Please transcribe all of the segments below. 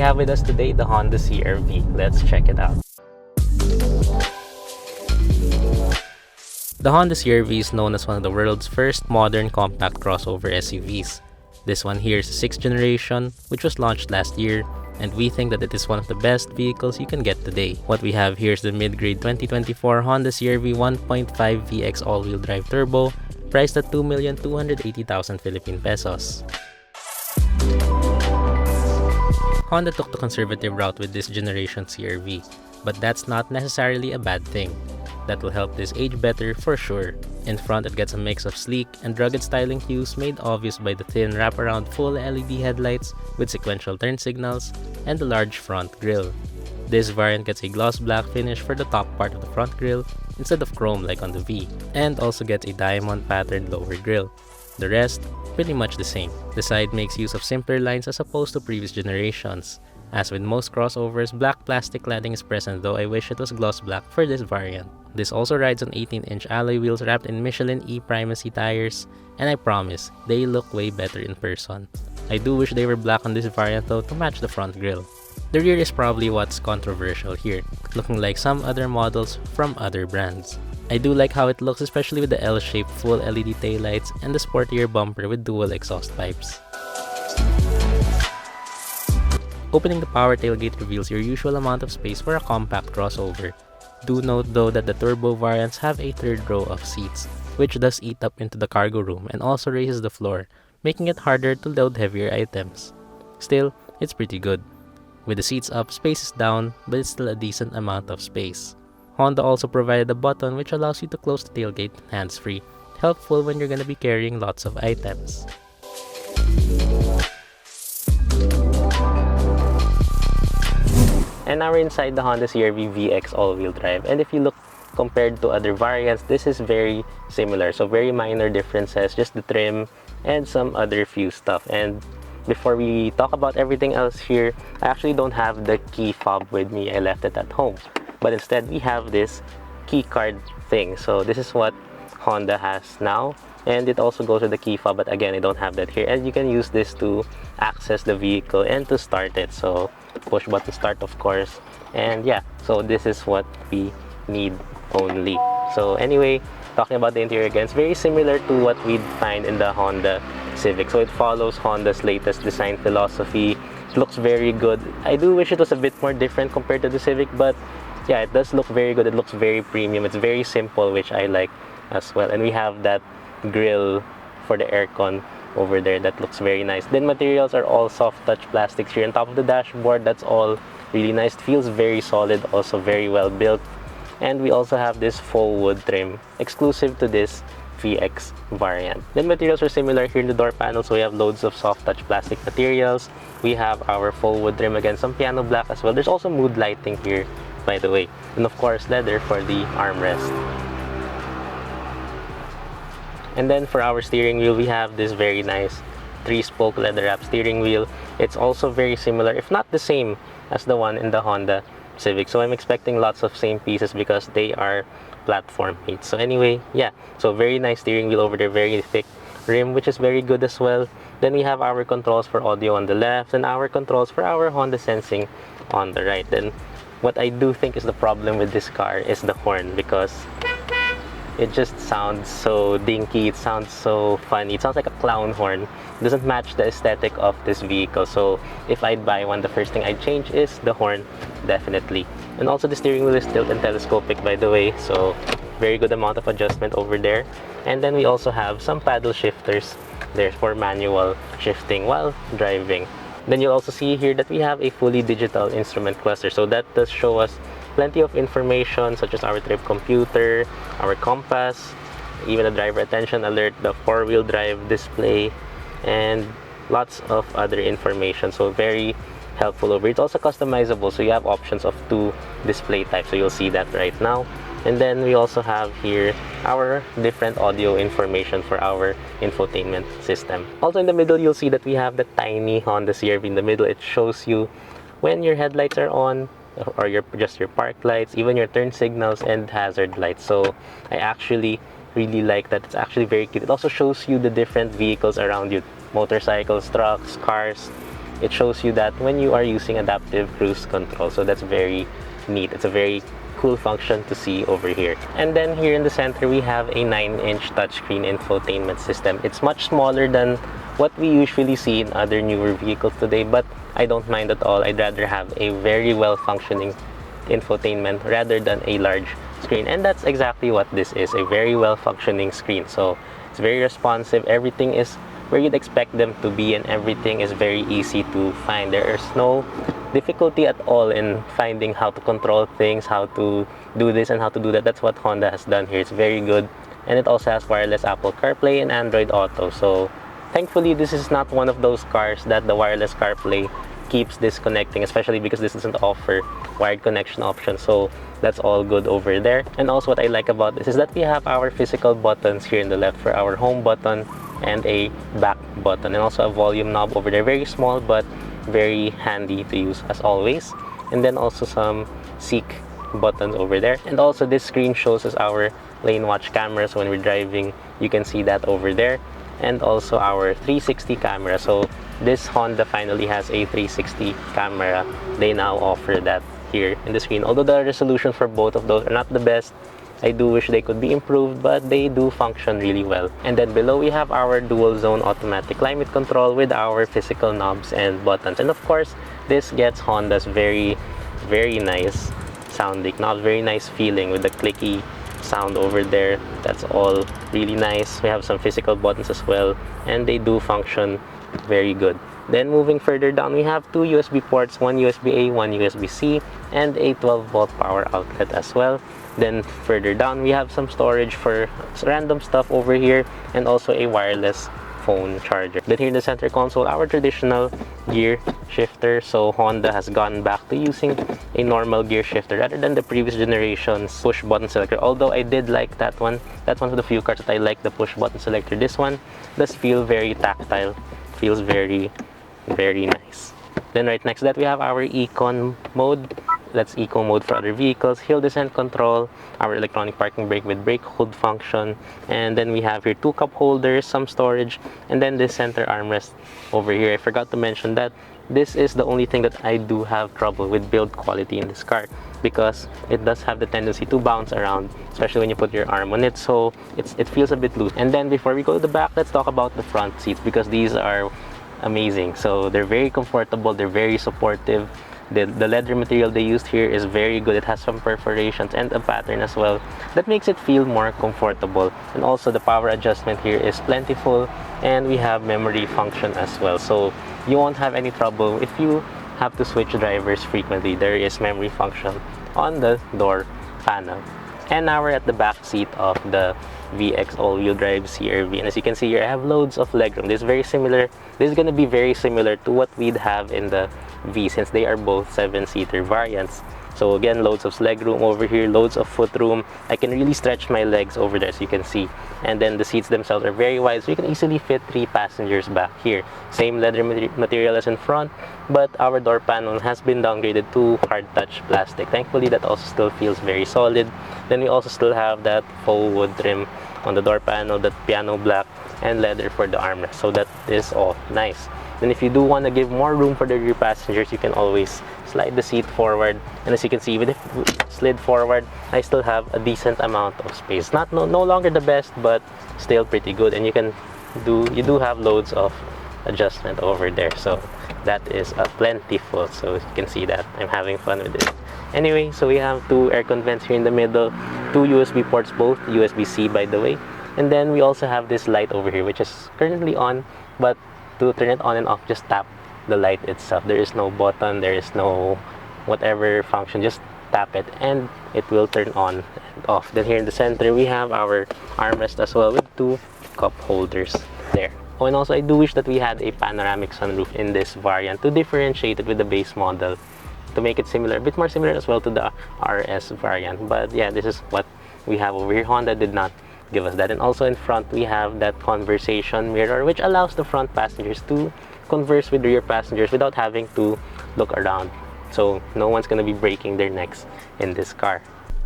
have with us today the Honda CR-V. Let's check it out. The Honda CR-V is known as one of the world's first modern compact crossover SUVs. This one here is the 6th generation, which was launched last year, and we think that it is one of the best vehicles you can get today. What we have here is the mid-grade 2024 Honda CR-V 1.5 VX all-wheel drive turbo, priced at 2,280,000 Philippine pesos. Honda took the conservative route with this generation CR-V, but that's not necessarily a bad thing. That will help this age better for sure. In front, it gets a mix of sleek and rugged styling cues made obvious by the thin wraparound full LED headlights with sequential turn signals and the large front grille. This variant gets a gloss black finish for the top part of the front grille instead of chrome like on the V, and also gets a diamond patterned lower grille. The rest, pretty much the same. The side makes use of simpler lines as opposed to previous generations. As with most crossovers, black plastic cladding is present, though I wish it was gloss black for this variant. This also rides on 18-inch alloy wheels wrapped in Michelin E-Primacy tires, and I promise, they look way better in person. I do wish they were black on this variant though to match the front grille. The rear is probably what's controversial here, looking like some other models from other brands. I do like how it looks, especially with the L-shaped full LED taillights and the sportier bumper with dual exhaust pipes. Opening the power tailgate reveals your usual amount of space for a compact crossover. Do note though that the turbo variants have a third row of seats, which does eat up into the cargo room and also raises the floor, making it harder to load heavier items. Still, it's pretty good. With the seats up, space is down, but it's still a decent amount of space. Honda also provided a button which allows you to close the tailgate hands-free, helpful when you're gonna be carrying lots of items. And now we're inside the Honda CR-V VX all-wheel drive, and if you look compared to other variants, this is very similar. So very minor differences, just the trim and some other few stuff. And before we talk about everything else here, I actually don't have the key fob with me. I left it at home. But instead, we have this key card thing. So this is what Honda has now. And it also goes with the key fob, but again, I don't have that here. And you can use this to access the vehicle and to start it. So push button start, of course. And yeah, so this is what we need only. So anyway, talking about the interior again, it's very similar to what we'd find in the Honda Civic. So it follows Honda's latest design philosophy. It looks very good. I do wish it was a bit more different compared to the Civic, but yeah, it does look very good. It looks very premium. It's very simple, which I like as well. And we have that grill for the aircon over there that looks very nice. Then materials are all soft touch plastics here on top of the dashboard. That's all really nice. It feels very solid, also very well built. And we also have this faux wood trim exclusive to this VX variant. Then materials are similar here in the door panel, so we have loads of soft touch plastic materials. We have our faux wood trim, again some piano black as well. There's also mood lighting here, by the way, and of course leather for the armrest. And then for our steering wheel, we have this very nice 3-spoke leather wrap steering wheel. It's also very similar, if not the same, as the one in the Honda Civic. So I'm expecting lots of same pieces because they are platform mates. So anyway, yeah, so very nice steering wheel over there, very thick rim, which is very good as well. Then we have our controls for audio on the left and our controls for our Honda Sensing on the right. Then what I do think is the problem with this car is the horn, because it just sounds so dinky, it sounds so funny, it sounds like a clown horn. It doesn't match the aesthetic of this vehicle. So if I'd buy one, the first thing I'd change is the horn, definitely. And also the steering wheel is tilt and telescopic, by the way, so very good amount of adjustment over there. And then we also have some paddle shifters there for manual shifting while driving. Then you'll also see here that we have a fully digital instrument cluster, so that does show us plenty of information such as our trip computer, our compass, even a driver attention alert, the 4-wheel drive display, and lots of other information. So very helpful over. It's also customizable, so you have options of 2 display types, so you'll see that right now. And then we also have here our different audio information for our infotainment system. Also in the middle, you'll see that we have the tiny Honda CR-V in the middle. It shows you when your headlights are on, or just your park lights, even your turn signals and hazard lights. So I actually really like that. It's actually very cute. It also shows you the different vehicles around you, motorcycles, trucks, cars, it shows you that when you are using adaptive cruise control. So that's very neat. It's a very cool function to see over here. And then here in the center, we have a 9-inch touchscreen infotainment system. It's much smaller than what we usually see in other newer vehicles today, but I don't mind at all. I'd rather have a very well functioning infotainment rather than a large screen, and that's exactly what this is, a very well functioning screen. So it's very responsive, everything is where you'd expect them to be, and everything is very easy to find. There is no difficulty at all in finding how to control things, how to do this and how to do that. That's what Honda has done here. It's very good, and it also has wireless Apple CarPlay and Android Auto. So thankfully, this is not one of those cars that the wireless CarPlay keeps disconnecting, especially because this doesn't offer wired connection option. So that's all good over there. And also what I like about this is that we have our physical buttons here in the left for our home button and a back button, and also a volume knob over there. Very small but very handy to use as always. And then also some seek buttons over there. And also this screen shows us our lane watch camera, so when we're driving you can see that over there. And also our 360 camera. So this Honda finally has a 360 camera. They now offer that here in the screen. Although the resolution for both of those are not the best, I do wish they could be improved, but they do function really well. And then below we have our dual zone automatic climate control with our physical knobs and buttons. And of course, this gets Honda's very nice sounding knobs, very nice feeling with the clicky sound over there. That's all really nice. We have some physical buttons as well, and they do function very good. Then moving further down, we have two USB ports, one USB-A, one USB-C, and a 12-volt power outlet as well. Then further down, we have some storage for random stuff over here, and also a wireless phone charger. Then here in the center console, our traditional gear shifter. So Honda has gone back to using a normal gear shifter rather than the previous generation's push button selector. Although I did like that one. That's one of the few cars that I like the push button selector. This one does feel very tactile, feels very nice. Then right next to that, we have our Econ mode. That's eco mode for other vehicles, hill descent control, our electronic parking brake with brake hold function, and then we have here two cup holders, some storage, and then this center armrest over here. I forgot to mention that this is the only thing that I do have trouble with build quality in this car, because it does have the tendency to bounce around, especially when you put your arm on it, so it feels a bit loose. And then before we go to the back, let's talk about the front seats, because these are amazing. So they're very comfortable, they're very supportive. The leather material they used here is very good. It has some perforations and a pattern as well that makes it feel more comfortable. And also the power adjustment here is plentiful, and we have memory function as well. So you won't have any trouble if you have to switch drivers frequently. There is memory function on the door panel. And now we're at the back seat of the VX all-wheel drive CR-V, and as you can see here, I have loads of legroom. This is going to be very similar to what we'd have in the V, since they are both 7-seater variants. So again, loads of legroom over here, loads of footroom. I can really stretch my legs over there, as you can see. And then the seats themselves are very wide, so you can easily fit 3 passengers back here. Same leather material as in front, but our door panel has been downgraded to hard touch plastic. Thankfully, that also still feels very solid. Then we also still have that faux wood trim on the door panel, that piano black, and leather for the armrest. So that is all nice. Then if you do want to give more room for the rear passengers, you can always slide the seat forward. And as you can see, with it slid forward, I still have a decent amount of space. No longer the best, but still pretty good. And you do have loads of adjustment over there. So that is plentiful. So you can see that I'm having fun with it. Anyway, so we have 2 aircon vents here in the middle, 2 USB ports, both USB-C by the way. And then we also have this light over here, which is currently on, but to turn it on and off, just tap the light itself. There is no button, there is no whatever function, just tap it and it will turn on and off. Then here in the center, we have our armrest as well with 2 cup holders there. Oh, and also I do wish that we had a panoramic sunroof in this variant to differentiate it with the base model, to make it similar, a bit more similar as well to the RS variant. But yeah, this is what we have over here. Honda did not give us that. And also in front, we have that conversation mirror, which allows the front passengers to converse with rear passengers without having to look around. So no one's going to be breaking their necks in this car.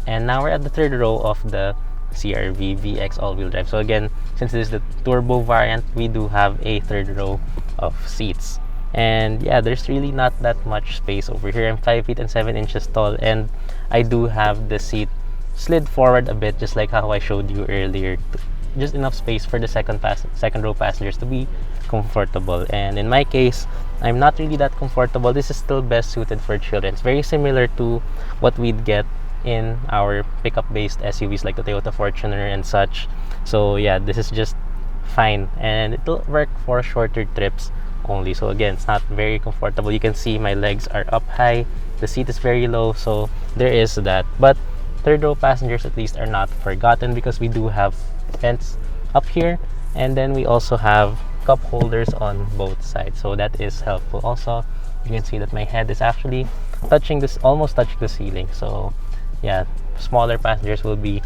And now we're at the 3rd row of the CR-V VX all-wheel drive. So again, since this is the turbo variant, we do have a 3rd row of seats. And yeah, there's really not that much space over here. I'm 5 feet and 7 inches tall, and I do have the seat slid forward a bit, just like how I showed you earlier. Just enough space for the second row passengers to be comfortable. And in my case, I'm not really that comfortable. This is still best suited for children. It's very similar to what we'd get in our pickup based SUVs like the Toyota Fortuner and such. So yeah, this is just fine, and it'll work for shorter trips only. So again, it's not very comfortable. You can see my legs are up high, the seat is very low, so there is that. But third row passengers at least are not forgotten, because we do have vents up here, and then we also have cup holders on both sides, so that is helpful. Also, you can see that my head is actually almost touching the ceiling. So yeah, smaller passengers will be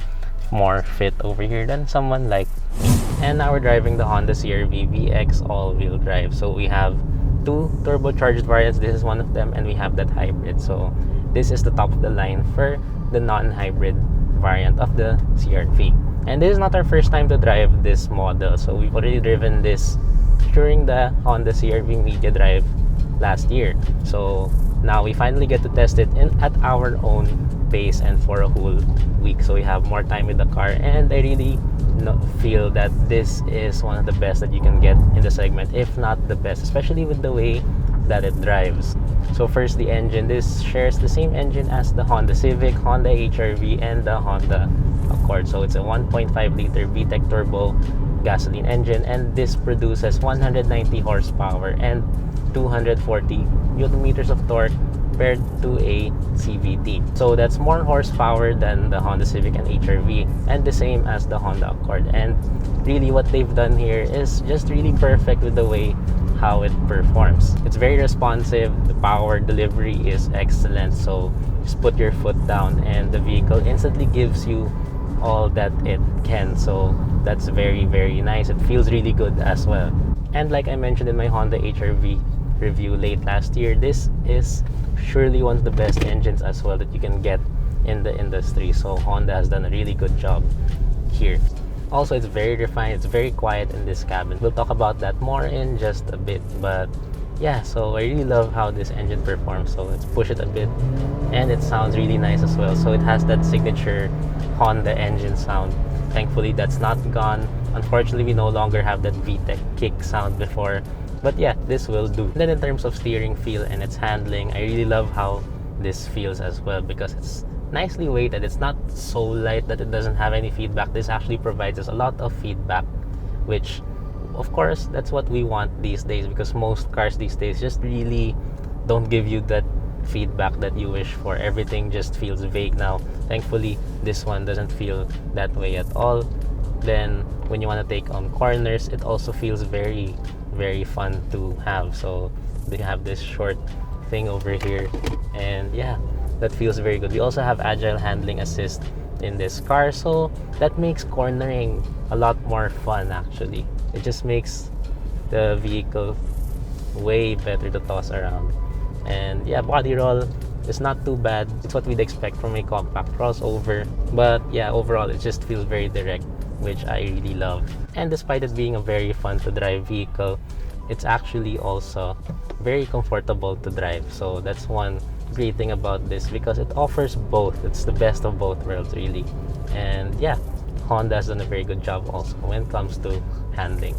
more fit over here than someone like me. And now we're driving the Honda CR-V VX all-wheel drive. So we have two turbocharged variants. This is one of them, and we have that hybrid. So this is the top of the line for the non-hybrid variant of the CR-V. And this is not our first time to drive this model. So we've already driven this during the Honda CR-V Media Drive last year. So now we finally get to test it at our own pace and for a whole week. So we have more time with the car, and I really feel that this is one of the best that you can get in the segment, if not the best, especially with the way that it drives. So first, the engine. This shares the same engine as the Honda Civic, Honda HR-V, and the Honda Accord. So it's a 1.5 liter VTEC turbo gasoline engine, and this produces 190 horsepower and 240 newton meters of torque compared to a CVT. So that's more horsepower than the Honda Civic and HR-V, and the same as the Honda Accord. And really what they've done here is just really perfect with the way how it performs. It's very responsive, the power delivery is excellent, so just put your foot down and the vehicle instantly gives you all that it can. So that's very, very nice. It feels really good as well. And like I mentioned in my Honda HR-V review late last year, this is surely one of the best engines as well that you can get in the industry. So Honda has done a really good job here. Also, it's very refined, it's very quiet in this cabin. We'll talk about that more in just a bit. But yeah, so I really love how this engine performs. So let's push it a bit, and it sounds really nice as well. So it has that signature Honda engine sound. Thankfully, that's not gone. Unfortunately, we no longer have that VTEC kick sound before. But yeah, this will do. And then in terms of steering feel and its handling, I really love how this feels as well, because it's nicely weighted. It's not so light that it doesn't have any feedback. This actually provides us a lot of feedback, which of course that's what we want these days, because most cars these days just really don't give you that feedback that you wish for. Everything just feels vague now. Thankfully, this one doesn't feel that way at all. Then when you want to take on corners, it also feels very, very fun to have. So they have this short thing over here, and yeah, that feels very good. We also have agile handling assist in this car, so that makes cornering a lot more fun actually. It just makes the vehicle way better to toss around. And yeah, body roll is not too bad. It's what we'd expect from a compact crossover. But yeah, overall it just feels very direct, which I really love. And despite it being a very fun to drive vehicle, it's actually also very comfortable to drive. So that's one great thing about this, because it offers both. It's the best of both worlds really. And yeah, Honda has done a very good job also when it comes to handling.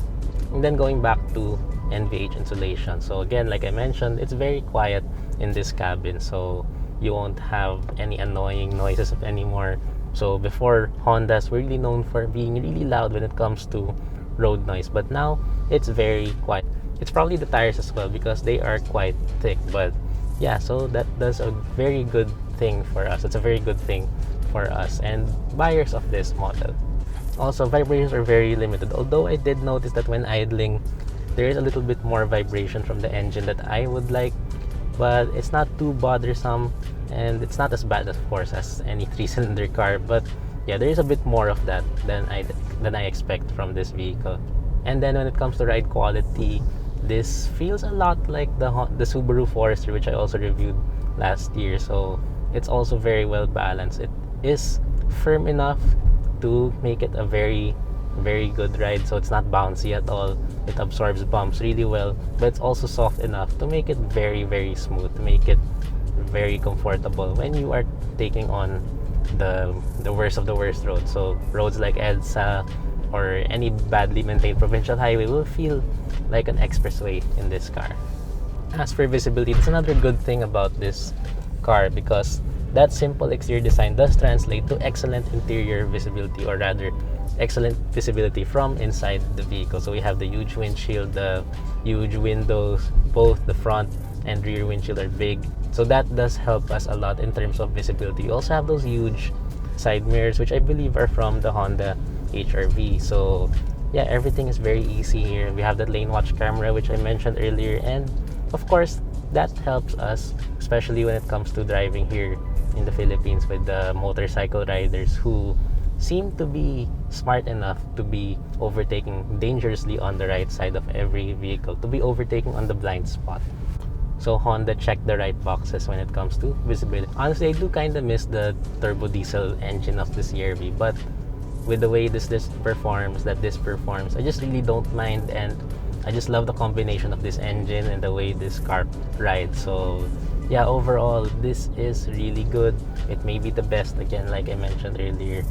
And then going back to NVH insulation. So again, like I mentioned, it's very quiet in this cabin, so you won't have any annoying noises anymore. So before, Hondas were really known for being really loud when it comes to road noise, but now it's very quiet. It's probably the tires as well, because they are quite thick. But yeah, so that does a very good thing for us. It's a very good thing for us and buyers of this model. Also, vibrations are very limited, although I did notice that when idling, there is a little bit more vibration from the engine that I would like, but it's not too bothersome, and it's not as bad, of course, as any 3-cylinder car. But yeah, there is a bit more of that than I expect from this vehicle. And then when it comes to ride quality, this feels a lot like the Subaru Forester, which I also reviewed last year. So it's also very well balanced. It is firm enough to make it a very very good ride. So it's not bouncy at all. It absorbs bumps really well, but it's also soft enough to make it very smooth, to make it very comfortable when you are taking on the worst of the worst roads. So roads like EDSA or any badly maintained provincial highway will feel like an expressway in this car. As for visibility, that's another good thing about this car, because that simple exterior design does translate to excellent interior visibility, or rather excellent visibility from inside the vehicle. So we have the huge windshield, the huge windows, both the front and rear windshield are big, so that does help us a lot in terms of visibility. You also have those huge side mirrors, which I believe are from the Honda HR-V. So yeah, everything is very easy here. We have the lane watch camera, which I mentioned earlier, and of course that helps us, especially when it comes to driving here in the Philippines with the motorcycle riders who seem to be smart enough to be overtaking dangerously on the right side of every vehicle, to be overtaking on the blind spot. So Honda checked the right boxes when it comes to visibility. Honestly, I do kind of miss the turbo diesel engine of the CR-V, but with the way this performs, I just really don't mind, and I just love the combination of this engine and the way this car rides. So yeah, overall this is really good. It may be the best, again, like I mentioned earlier,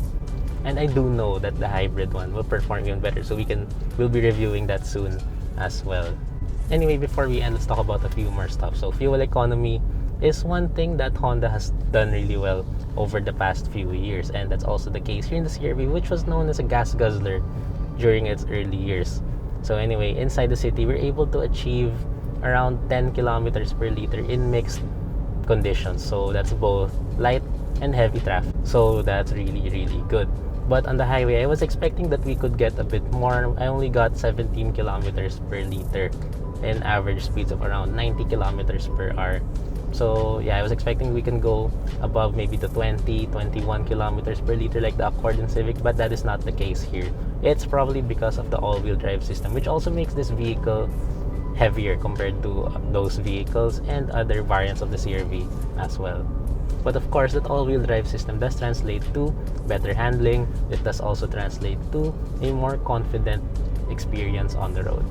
and I do know that the hybrid one will perform even better, so we'll be reviewing that soon as well. Anyway, before we end, let's talk about a few more stuff. So fuel economy is one thing that Honda has done really well over the past few years, and that's also the case here in the CR-V, which was known as a gas guzzler during its early years. So anyway, inside the city, we're able to achieve around 10 kilometers per liter in mixed conditions. So that's both light and heavy traffic. So that's really good. But on the highway, I was expecting that we could get a bit more. I only got 17 kilometers per liter and average speeds of around 90 kilometers per hour. So yeah, I was expecting we can go above maybe the 20, 21 kilometers per liter like the Accord and Civic, but that is not the case here. It's probably because of the all-wheel drive system, which also makes this vehicle heavier compared to those vehicles and other variants of the CR-V as well. But of course, that all-wheel drive system does translate to better handling. It does also translate to a more confident experience on the road.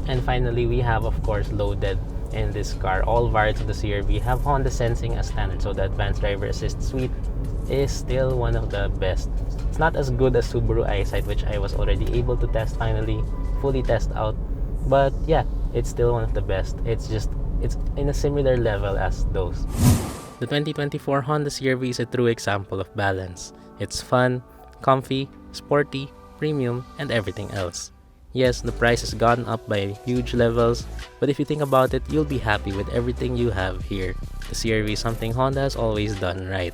And finally, we have, of course, loaded in this car. All variants of the CR-V have Honda Sensing as standard, so the Advanced Driver Assist Suite is still one of the best. It's not as good as Subaru Eyesight, which I was already able to test finally, fully test out. But yeah, it's still one of the best. It's in a similar level as those. The 2024 Honda CR-V is a true example of balance. It's fun, comfy, sporty, premium, and everything else. Yes, the price has gone up by huge levels, but if you think about it, you'll be happy with everything you have here. The CR-V is something Honda has always done right.